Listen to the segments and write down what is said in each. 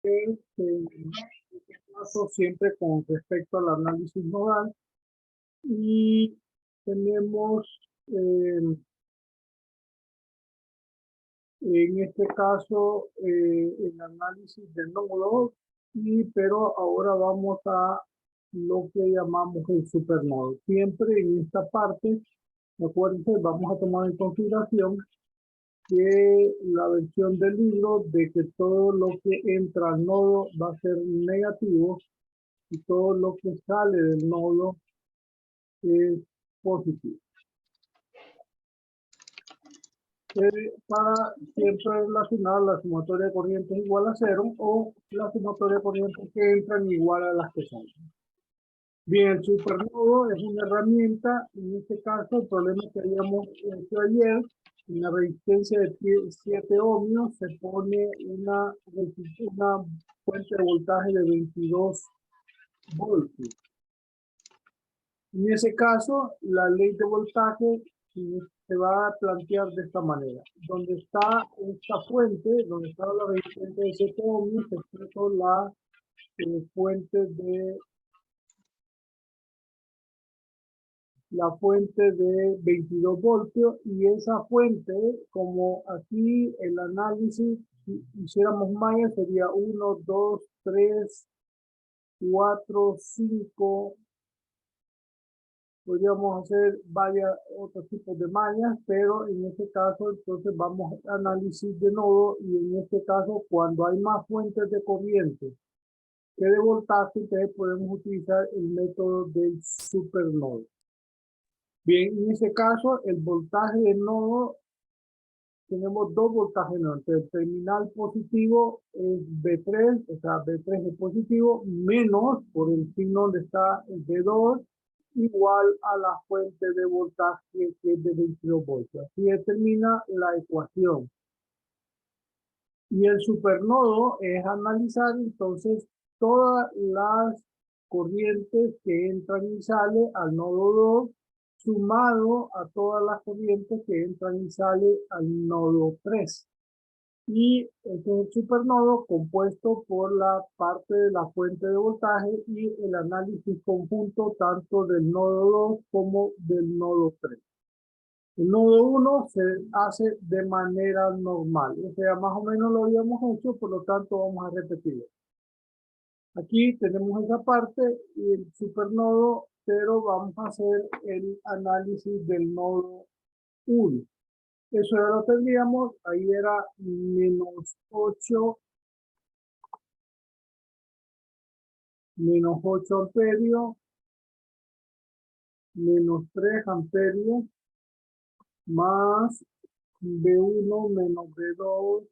en este caso siempre con respecto al análisis nodal, y tenemos en este caso el análisis de nodo, pero ahora vamos a lo que llamamos el supernodo. Siempre en esta parte, acuérdense, vamos a tomar en consideración que la versión del libro de que todo lo que entra al nodo va a ser negativo y todo lo que sale del nodo es positivo. Para siempre relacionar la sumatoria de corrientes igual a 0 o la sumatoria de corrientes que entran igual a las que salen. Bien, el supernodo es una herramienta. En este caso, el problema que habíamos hecho ayer, en la resistencia de 7 ohmios se pone una fuente de voltaje de 22 voltios. En ese caso, la ley de voltaje se va a plantear de esta manera. Donde está esta fuente, donde está la resistencia de 7 ohmios, se puso la fuente de 22 voltios, y esa fuente, como aquí el análisis, si hiciéramos malla, sería 1, 2, 3, 4, 5. Podríamos hacer otros tipos de mallas, pero en este caso entonces vamos a análisis de nodo, y en este caso cuando hay más fuentes de corriente que de voltaje, entonces podemos utilizar el método del supernodo. Bien, en ese caso el voltaje de nodo, tenemos dos voltajes nodos. El terminal positivo es B3, o sea B3 es positivo, menos por el signo donde está el B2, igual a la fuente de voltaje que es de 22 voltios. Así determina la ecuación. Y el supernodo es analizar entonces todas las corrientes que entran y salen al nodo 2, sumado a todas las corrientes que entran y salen al nodo 3. Y este es el supernodo compuesto por la parte de la fuente de voltaje y el análisis conjunto tanto del nodo 2 como del nodo 3. El nodo 1 se hace de manera normal, o sea, más o menos lo habíamos hecho, por lo tanto vamos a repetirlo. Aquí tenemos esa parte y el supernodo, pero vamos a hacer el análisis del nodo 1. Eso ya lo tendríamos, ahí era menos 8 amperios, menos 3 amperios, más B1 menos B2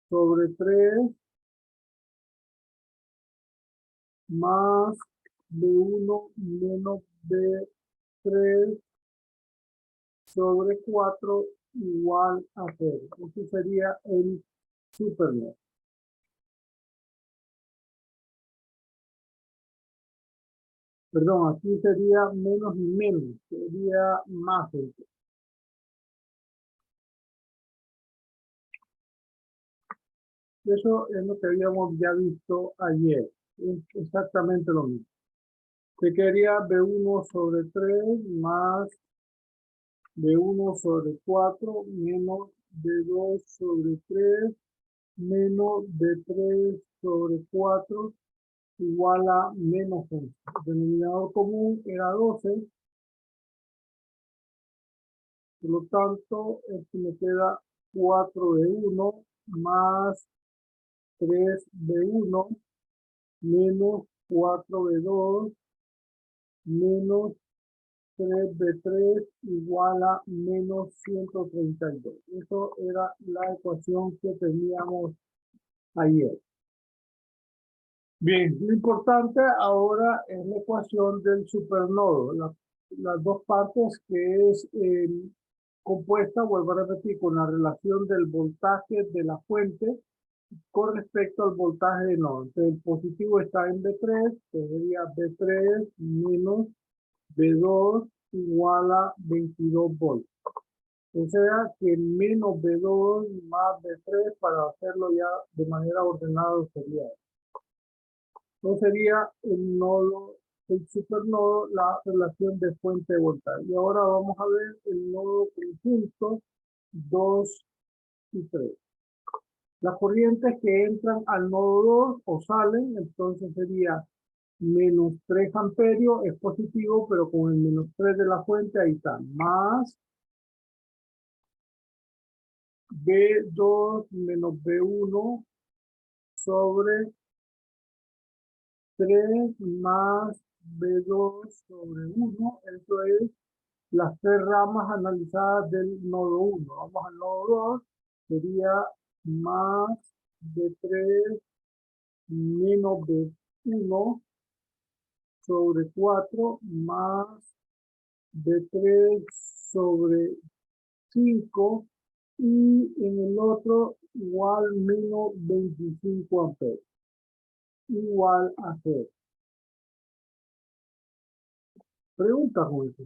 sobre 3, más B1 menos B3 sobre 4 igual a 0. Ese sería el supernodo. Perdón, aquí sería menos y menos, sería más. Eso es lo que habíamos ya visto ayer. Es exactamente lo mismo. Se quedaría B1 sobre 3 más B1 sobre 4 menos B2 sobre 3 menos B3 sobre 4 igual a menos 11. El denominador común era 12. Por lo tanto, esto me queda 4B1 más 3B1 menos 4B2 menos 3B3 igual a menos 132. Eso era la ecuación que teníamos ayer. Bien, lo importante ahora es la ecuación del supernodo. Las dos partes que es compuesta, vuelvo a repetir, con la relación del voltaje de la fuente con respecto al voltaje de nodo. Entonces, el positivo está en B3, que sería B3 menos B2 igual a 22 volts. O sea que menos B2 más B3 para hacerlo ya de manera ordenada sería. Entonces sería el nodo, el supernodo, la relación de fuente voltaje. Y ahora vamos a ver el nodo conjunto 2 y 3. Las corrientes que entran al nodo 2 o salen, entonces sería menos 3 amperios, es positivo, pero con el menos 3 de la fuente, ahí está, más B2 menos B1 sobre 3 más B2 sobre 1, eso es las tres ramas analizadas del nodo 1. Vamos al nodo 2, sería más B3 menos B1 sobre 4 más B3 sobre 5 y en el otro igual menos 25 amperes. Igual a 0. Pregunta con eso.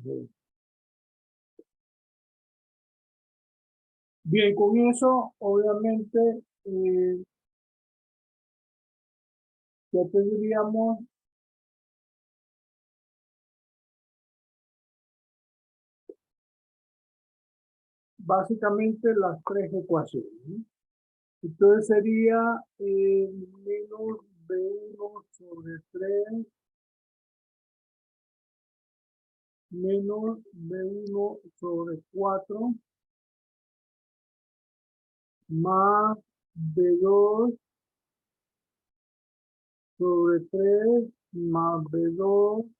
Bien, con eso, obviamente, ya tendríamos básicamente las tres ecuaciones, ¿no? Entonces sería menos B1 sobre 3 menos B1 sobre 4 más B2 sobre 3 más B2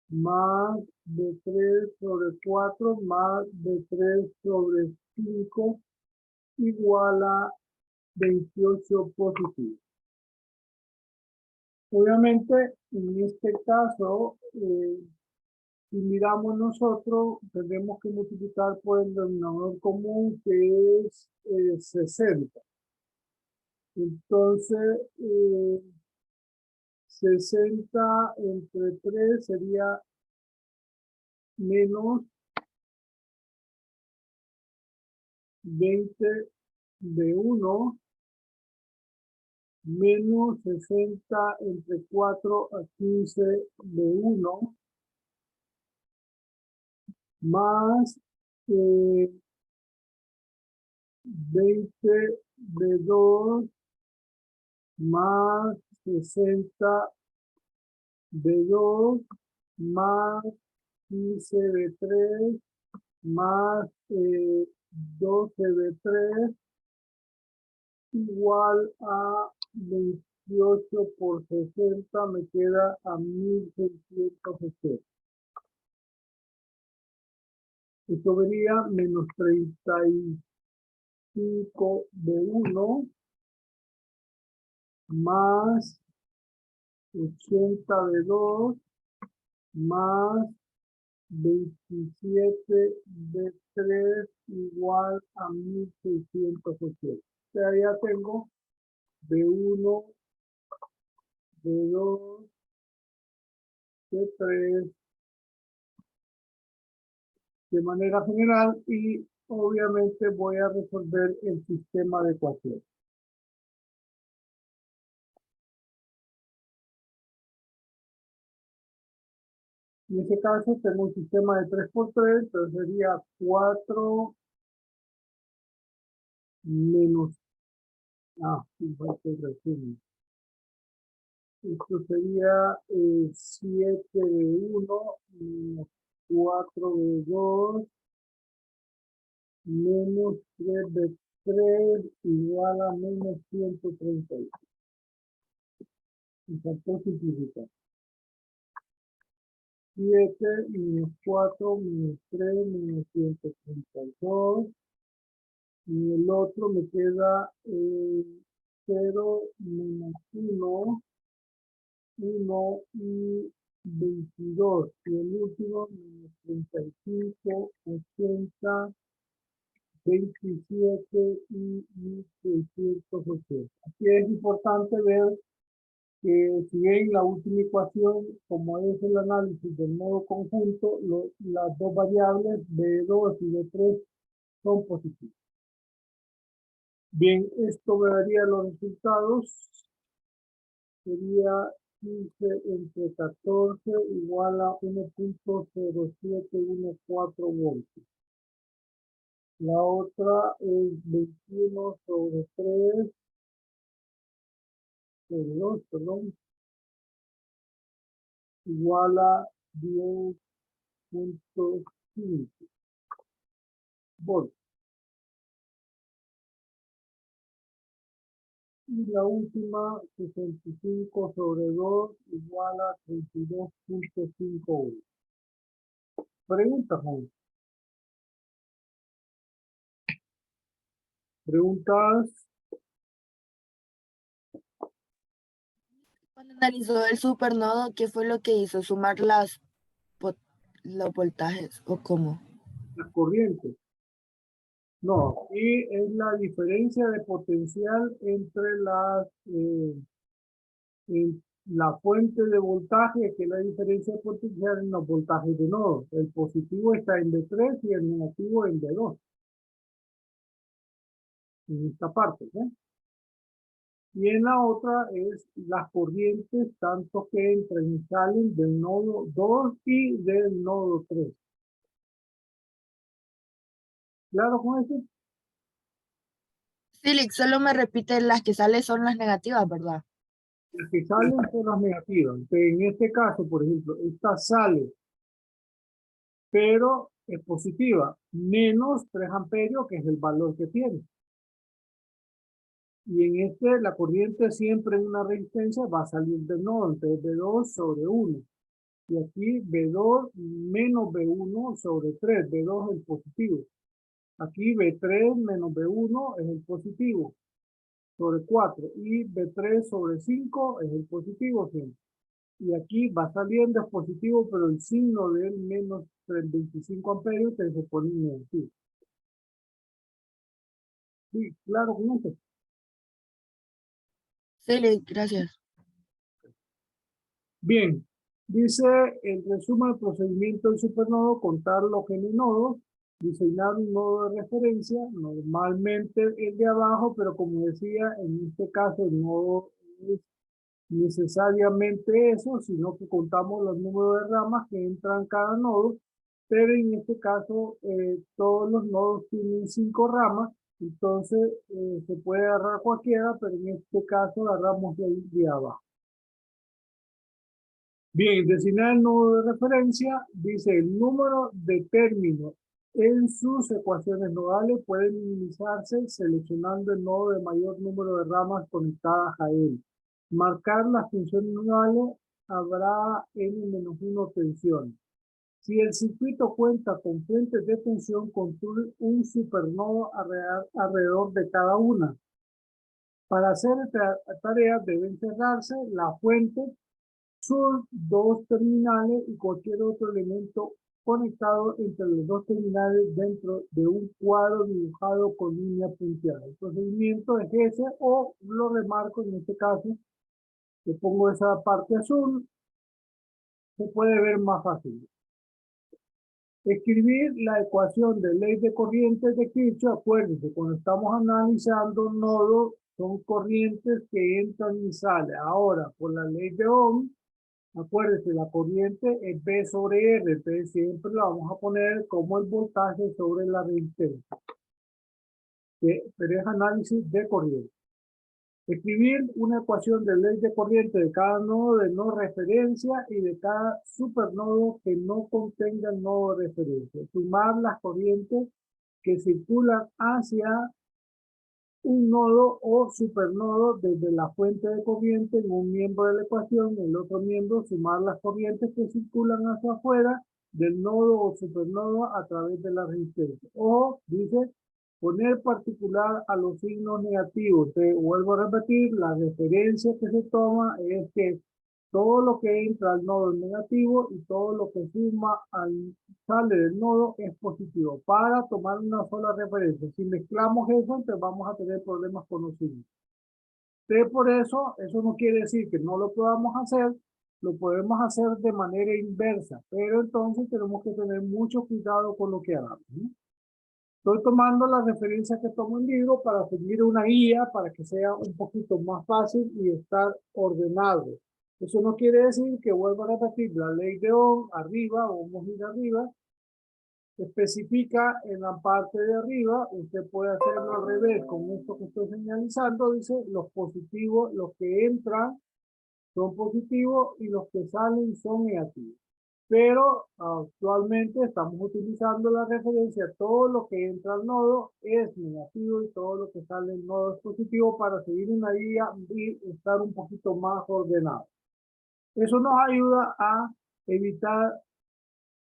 más B3 sobre 4 más B3 sobre 5 igual a 28 positivo. Obviamente, en este caso, si miramos nosotros, tendremos que multiplicar por el denominador común que es 60. Entonces, 60 entre 3 sería menos 20 de 1 menos 60 entre 4 a 15 de 1 más 20 de 2 más 60 de 2 más 15 de 3 más 12 de 3 igual a 28 por 60 me queda a 1660. Esto vería menos 35 de 1 más 80 de 2 más 27 de 3 igual a 1680. O sea, ya tengo B1, B2, B3 de manera general y obviamente voy a resolver el sistema de ecuaciones. En este caso tengo un sistema de 3 por 3, entonces sería 4 menos, esto sería 7 de 1 menos 4 de 2 menos 3 de 3 igual a menos 130. Y faltó simplificar. 7 menos 4 menos 3 menos 132. Y el otro me queda 0 menos 1, 1 y 22. Y el último menos 35, 80, 27 y 1680. Aquí es importante ver que si bien la última ecuación, como es el análisis del nodo conjunto, las dos variables B2 y B3 son positivas. Bien, esto me daría los resultados. Sería 15 entre 14 igual a 1.0714 voltios. La otra es 21 sobre 3, sobre 2, perdón, igual a 10.5 voltios. Y la última, 65 sobre 2 igual a 32.5 voltios. Preguntas, Juan. Preguntas. Cuando analizó el supernodo, ¿qué fue lo que hizo? ¿Sumar los voltajes o cómo? Las corrientes. No, y es la diferencia de potencial entre la fuente de voltaje, que es la diferencia de potencial en los voltajes de nodo. El positivo está en D3 y el negativo en D2. En esta parte, ¿eh? Y en la otra es las corrientes, tanto que entran y salen del nodo 2 y del nodo 3. ¿Claro con eso? Felix, solo me repite, las que salen son las negativas, ¿verdad? Las que salen son las negativas. Entonces, en este caso, por ejemplo, esta sale, pero es positiva, menos 3 amperios, que es el valor que tiene. Y en este, la corriente siempre en una resistencia va a salir del nodo, entonces B2 sobre 1. Y aquí B2 menos B1 sobre 3, B2 es el positivo. Aquí B3 menos B1 es el positivo, sobre 4. Y B3 sobre 5 es el positivo siempre. Y aquí va saliendo es positivo, pero el signo del menos 25 amperios se pone negativo. Sí, claro, con eso. Felix, gracias. Bien, dice el resumen del procedimiento del supernodo, contar los geminodos, diseñar un nodo de referencia, normalmente el de abajo, pero como decía, en este caso el nodo es necesariamente eso, sino que contamos los números de ramas que entran cada nodo, pero en este caso todos los nodos tienen 5 ramas, entonces se puede agarrar cualquiera, pero en este caso agarramos el de abajo. Bien, designar el nodo de referencia, dice el número de términos en sus ecuaciones nodales puede minimizarse seleccionando el nodo de mayor número de ramas conectadas a él. Marcar las funciones nodales, habrá n-1 tensiones. Si el circuito cuenta con fuentes de tensión, construye un supernodo alrededor de cada una. Para hacer esta tarea deben cerrarse la fuente, sus dos terminales y cualquier otro elemento conectado entre los dos terminales dentro de un cuadro dibujado con línea punteada. El procedimiento es ese, o lo remarco en este caso, que pongo esa parte azul, se puede ver más fácil. Escribir la ecuación de ley de corrientes de Kirchhoff. Acuérdense, cuando estamos analizando nodos, son corrientes que entran y salen. Ahora, por la ley de Ohm, acuérdense, la corriente es B sobre R, entonces siempre la vamos a poner como el voltaje sobre la resistencia. Pero es análisis de corriente. Escribir una ecuación de ley de corriente de cada nodo de no referencia y de cada supernodo que no contenga el nodo de referencia. Sumar las corrientes que circulan hacia un nodo o supernodo desde la fuente de corriente en un miembro de la ecuación, en el otro miembro sumar las corrientes que circulan hacia afuera del nodo o supernodo a través de la resistencia. O, dice, poner particular a los signos negativos. Te vuelvo a repetir, la referencia que se toma es que todo lo que entra al nodo es negativo y todo lo que sale del nodo es positivo para tomar una sola referencia. Si mezclamos eso, entonces vamos a tener problemas con los signos. Entonces, por eso no quiere decir que no lo podamos hacer, lo podemos hacer de manera inversa, pero entonces tenemos que tener mucho cuidado con lo que hagamos, ¿no? Estoy tomando la referencia que tomo en libro para seguir una guía para que sea un poquito más fácil y estar ordenado. Eso no quiere decir que vuelva a repetir la ley de Ohm arriba, o vamos a ir arriba, especifica en la parte de arriba, usted puede hacerlo al revés con esto que estoy señalizando, dice los positivos, los que entran son positivos y los que salen son negativos. Pero actualmente estamos utilizando la referencia, todo lo que entra al nodo es negativo y todo lo que sale del nodo es positivo para seguir una guía y estar un poquito más ordenado. Eso nos ayuda a evitar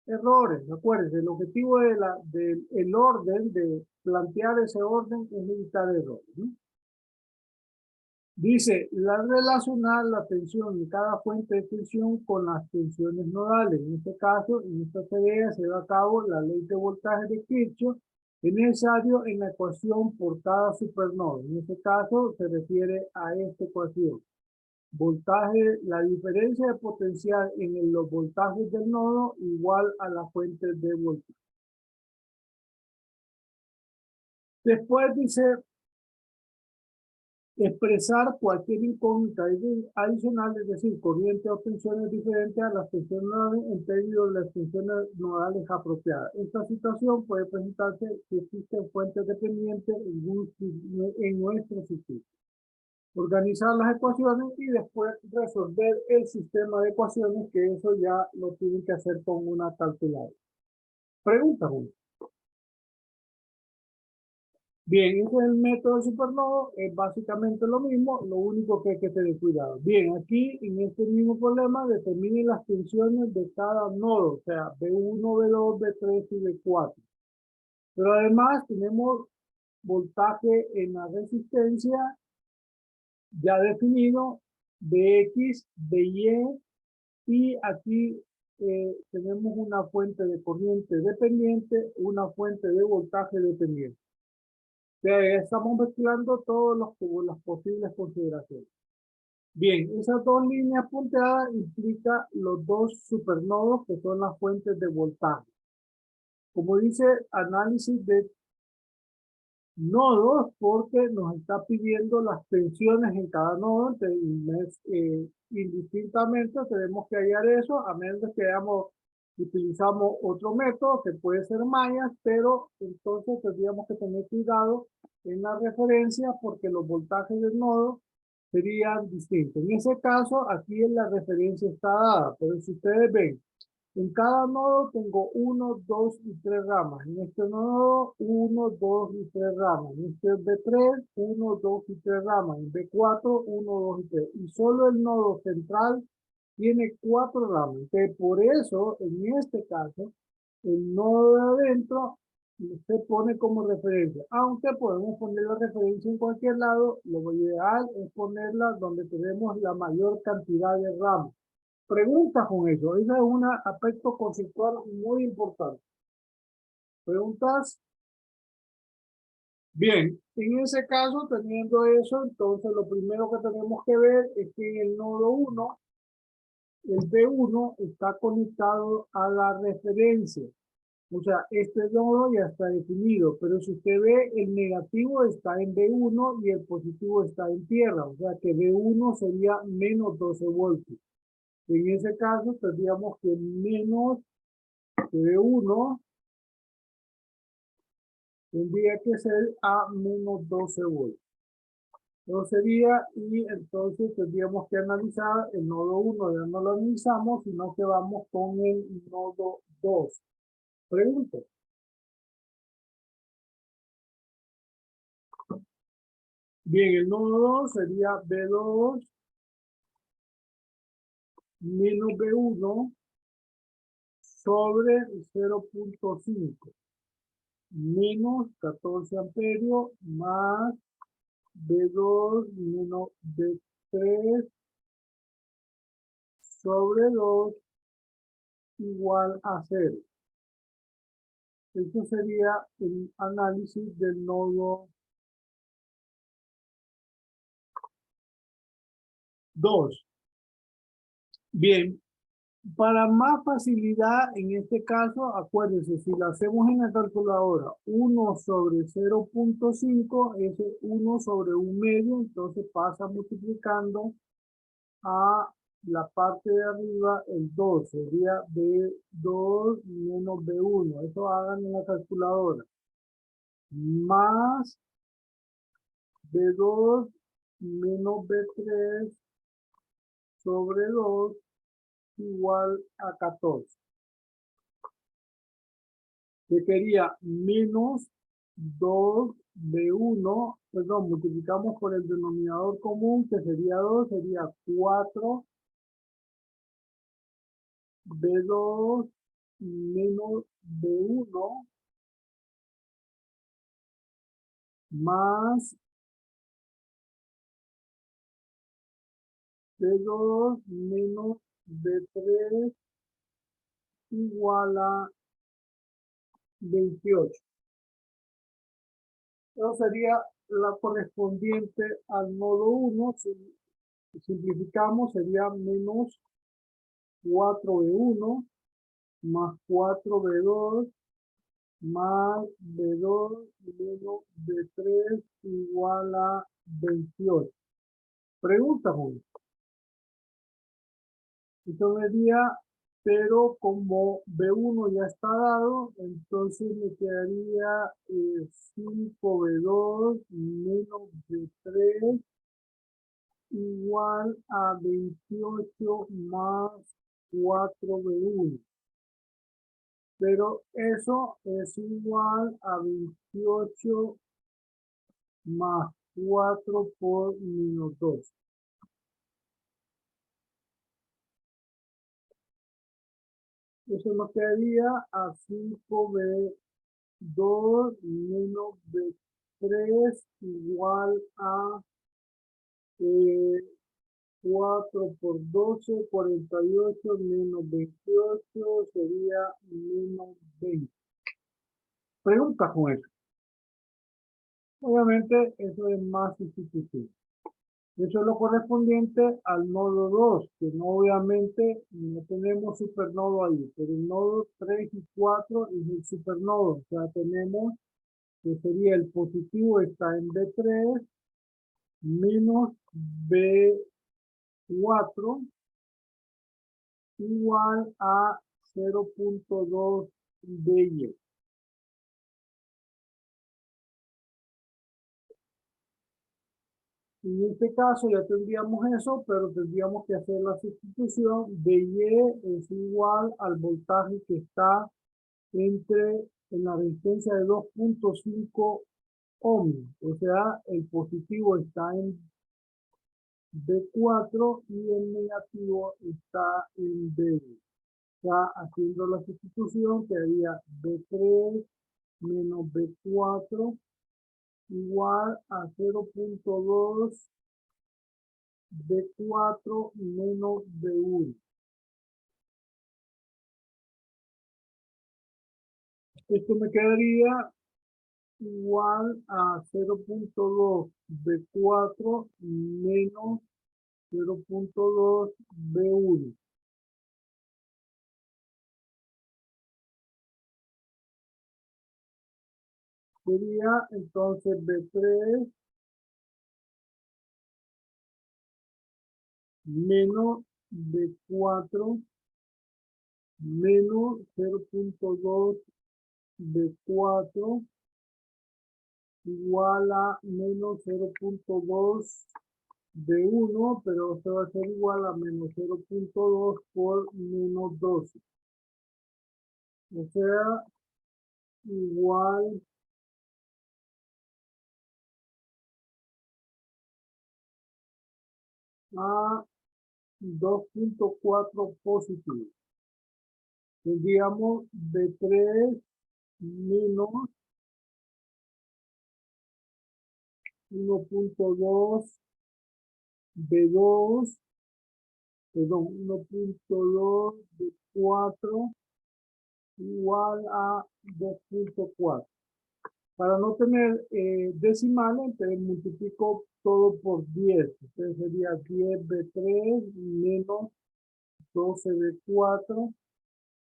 errores. Acuérdense, el objetivo del orden, de plantear ese orden, es evitar errores, ¿no? Dice, relacionar la tensión de cada fuente de tensión con las tensiones nodales. En este caso, en esta tarea se da a cabo la ley de voltaje de Kirchhoff, es necesario en la ecuación por cada supernodo. En este caso, se refiere a esta ecuación. Voltaje, la diferencia de potencial en los voltajes del nodo igual a la fuente de voltaje. Después dice, expresar cualquier incógnita adicional, es decir, corriente o tensiones diferentes a las tensiones nodales en términos de las tensiones nodales apropiadas. Esta situación puede presentarse si existen fuentes dependientes en nuestro sistema. Organizar las ecuaciones y después resolver el sistema de ecuaciones, que eso ya lo tienen que hacer con una calculadora. Pregunta, Julio. Bien, ese es el método de supernodo, es básicamente lo mismo, lo único que hay que tener cuidado. Bien, aquí en este mismo problema determinen las tensiones de cada nodo, o sea, B1, B2, B3 y B4. Pero además tenemos voltaje en la resistencia ya definido, Bx, By, y aquí tenemos una fuente de corriente dependiente, una fuente de voltaje dependiente. Estamos mezclando todas las posibles consideraciones. Bien, esas dos líneas punteadas implican los dos supernodos que son las fuentes de voltaje. Como dice, análisis de nodos, porque nos está pidiendo las tensiones en cada nodo. Entonces, indistintamente tenemos que hallar eso, a menos que utilizamos otro método que puede ser mallas, pero entonces tendríamos que tener cuidado en la referencia porque los voltajes del nodo serían distintos. En ese caso, aquí en la referencia está dada, pero si ustedes ven, en cada nodo tengo 1, 2 y 3 ramas. En este nodo, 1, 2 y 3 ramas. En este B3, 1, 2 y 3 ramas. En B4, 1, 2 y 3. Y solo el nodo central tiene 4 ramas. Entonces, por eso, en este caso, el nodo de adentro se pone como referencia. Aunque podemos poner la referencia en cualquier lado, lo ideal es ponerla donde tenemos la mayor cantidad de ramas. Preguntas con eso. Ese es un aspecto conceptual muy importante. ¿Preguntas? Bien, en ese caso, teniendo eso, entonces lo primero que tenemos que ver es que en el nodo 1, el B1 está conectado a la referencia. O sea, este nodo ya está definido, pero si usted ve, el negativo está en B1 y el positivo está en tierra. O sea, que B1 sería menos 12 voltios. En ese caso, tendríamos que menos B1 tendría que ser a menos 12 voltios. Eso sería, y entonces tendríamos que analizar el nodo 1, ya no lo analizamos, sino que vamos con el nodo 2. Pregunta. Bien, el nodo 2 sería B2 menos B1 sobre 0.5 menos 14 amperios más B2 menos B3 sobre 2 igual a 0. Eso sería el análisis del nodo 2. Bien, para más facilidad, en este caso, acuérdense, si lo hacemos en la calculadora, 1 sobre 0.5 es 1 sobre 1/2, entonces pasa multiplicando a la parte de arriba el 2, sería B2 menos B1, eso hagan en la calculadora, más B2 menos B3 sobre 2 igual a 14. Que quería menos 2B1, perdón, multiplicamos por el denominador común, que sería 2, sería 4 B2 menos B1 más B2 menos B3 igual a 28. Eso sería la correspondiente al nodo 1. Si simplificamos, sería menos 4B1 más 4B2 más B2 menos B3 igual a 28. Pregunta, Julio. Entonces sería, pero como B1 ya está dado, entonces me quedaría 5B2 menos B3 igual a 28 más 4B1. Pero eso es igual a 28 más 4 por menos 2. Eso nos quedaría a 5B2 menos B3 igual a 4 por 12, 48 menos 28 sería menos 20. Pregunta con eso. Obviamente eso es más sustitución. Eso es lo correspondiente al nodo 2, que no, obviamente no tenemos supernodo ahí, pero el nodo 3 y 4 es el supernodo. O sea, tenemos que sería el positivo está en B3 menos B4 igual a 0.2 BY. En este caso ya tendríamos eso, pero tendríamos que hacer la sustitución. BY es igual al voltaje que está en la resistencia de 2.5 ohms. O sea, el positivo está en B4 y el negativo está en B. Ya haciendo la sustitución quedaría B3 menos B4 igual a 0.2 B4 menos B1. Esto me quedaría igual a 0.2 B4 menos 0.2 B1. Sería entonces B3 menos B4 menos 0.2 B4 igual a menos 0.2 B1, pero esto va a ser igual a menos 0.2 por menos 12. O sea, igual a 2.4 positivo. Tendríamos B3 menos 1.2 B2, perdón, 1.2 B4 igual a 2.4. Para no tener decimales, entonces multiplico todo por 10. Entonces sería 10b3 menos 12b4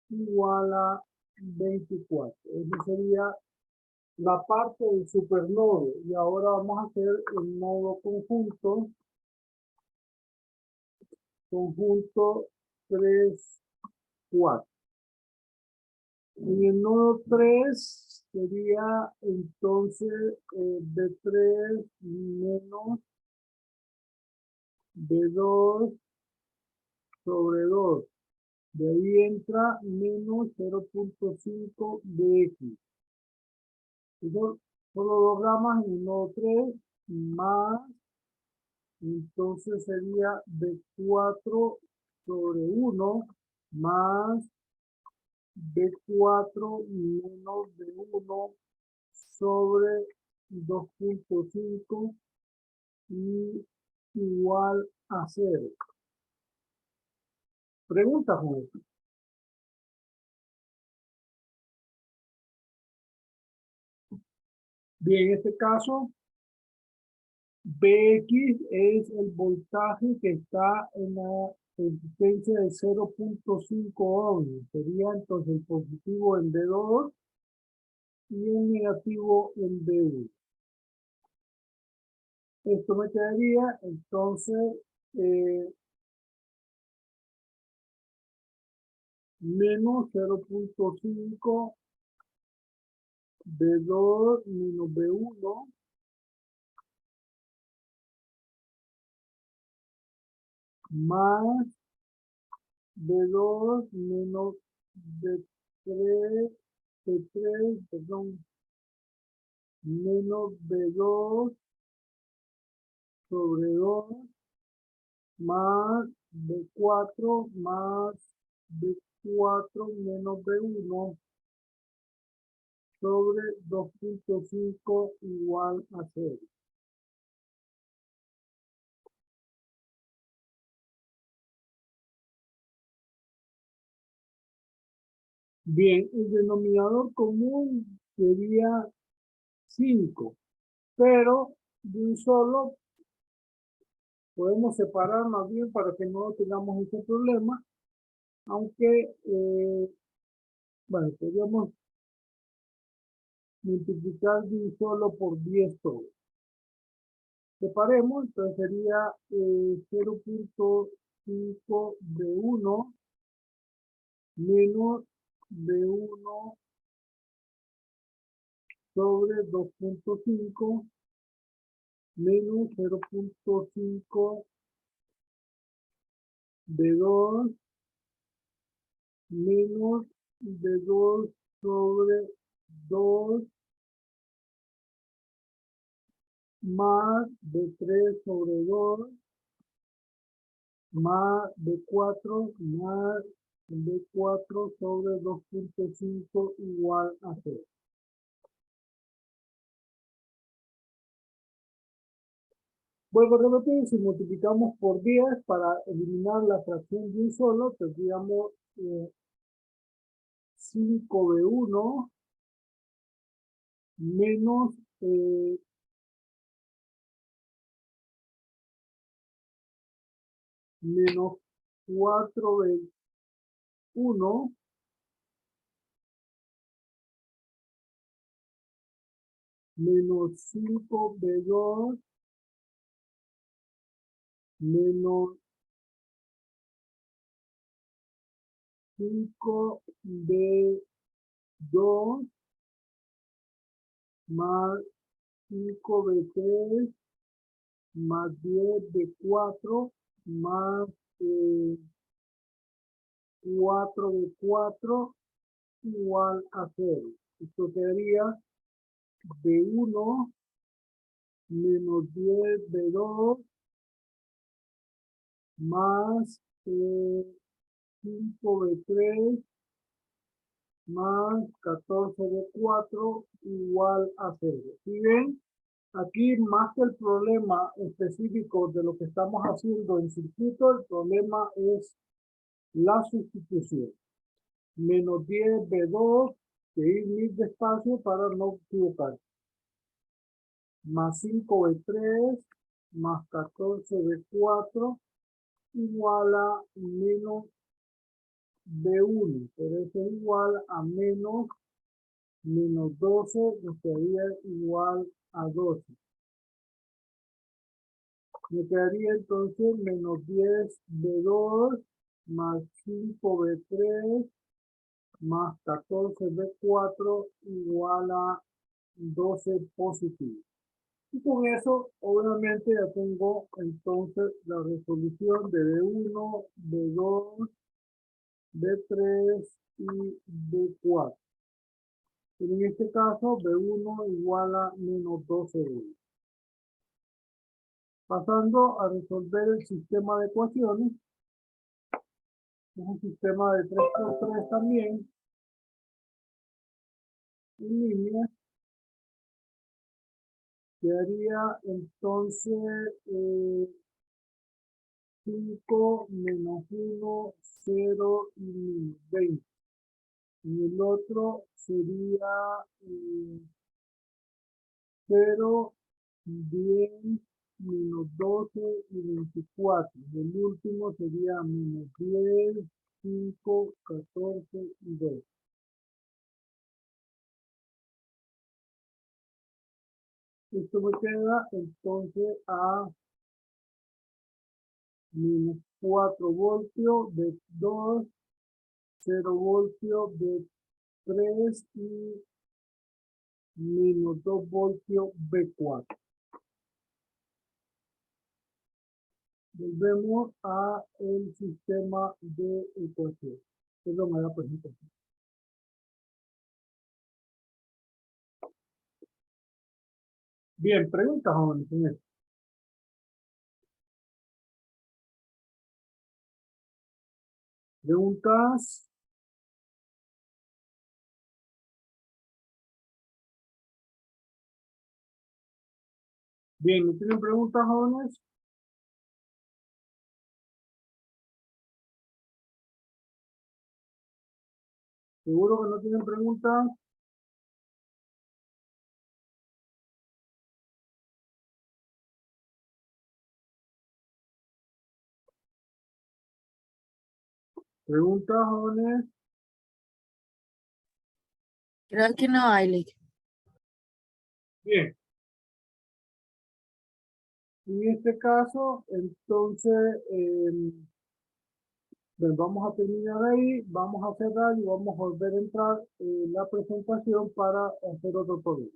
igual a 24. Esa sería la parte del supernodo. Y ahora vamos a hacer el nodo conjunto. Conjunto 3, 4. En el nodo 3 sería entonces B3 menos B2 sobre 2. De ahí entra menos 0.5 dx. Eso solo dos ramas en el nodo 3 más, entonces sería B4 sobre 1 más B4 menos B1 sobre 2.5 y igual a 0. Pregunta, Juan. Bien, en este caso, Bx es el voltaje que está en la resistencia de 0.5 ohms. Sería entonces el positivo en B2 y el negativo en B1. Esto me quedaría entonces menos 0.5 B2 menos B1 más B2 menos B3, B3, perdón, menos B2 sobre 2 más B4 más B4 menos B1 sobre 2.5 igual a 0. Bien, el denominador común sería 5, pero de un solo podemos separar más bien para que no tengamos ese problema, aunque, bueno, podríamos multiplicar de un solo por 10 todo. Separemos, entonces sería 0.5 B1 menos B1 sobre 2.5 menos 0.5 B2 menos B2 sobre 2 más B3 sobre 2 más B4 más B4 sobre 2.5 igual a 0. Vuelvo a repetir, si multiplicamos por 10 para eliminar la fracción de un solo, tendríamos 5B1 menos menos 4B1 menos 5B2 menos 5B2 más 5B3 más 10B4 más 4B4 igual a 0. Esto quedaría B1 menos 10B2 más 5B3 más 14B4 igual a 0. Si ven, aquí más que el problema específico de lo que estamos haciendo en circuito, el problema es la sustitución. Menos 10B2, que ir muy despacio para no equivocar. más 5b3 más 14b4 igual a menos b1, pero eso es igual a menos 12, que sería igual a 12. Me quedaría entonces menos 10b2 más 5b3 más 14b4 igual a 12 positivo. Y con eso, obviamente, ya tengo entonces la resolución de B1, B2, B3 y B4. En este caso, B1 igual a menos 12B. Pasando a resolver el sistema de ecuaciones. Es un sistema de 3 por 3 también. En línea. Quedaría entonces 5 menos 1, 0 y menos 20. Y el otro sería 0, 10, menos 12 y 24. El último sería menos 10, 5, 14 y 2. Esto me queda entonces a menos 4 voltios de 2, 0 voltios de 3 y menos 2 voltios B4. Volvemos a el sistema de ecuación. Perdón, a la presentación. Bien, preguntas jóvenes en esto. Preguntas. Bien, ¿no tienen preguntas jóvenes? ¿Seguro que no tienen preguntas? ¿Preguntas jóvenes? Creo que no, Aileen. Bien. En este caso, entonces, pues vamos a terminar ahí, vamos a cerrar y vamos a volver a entrar en la presentación para hacer otro problema.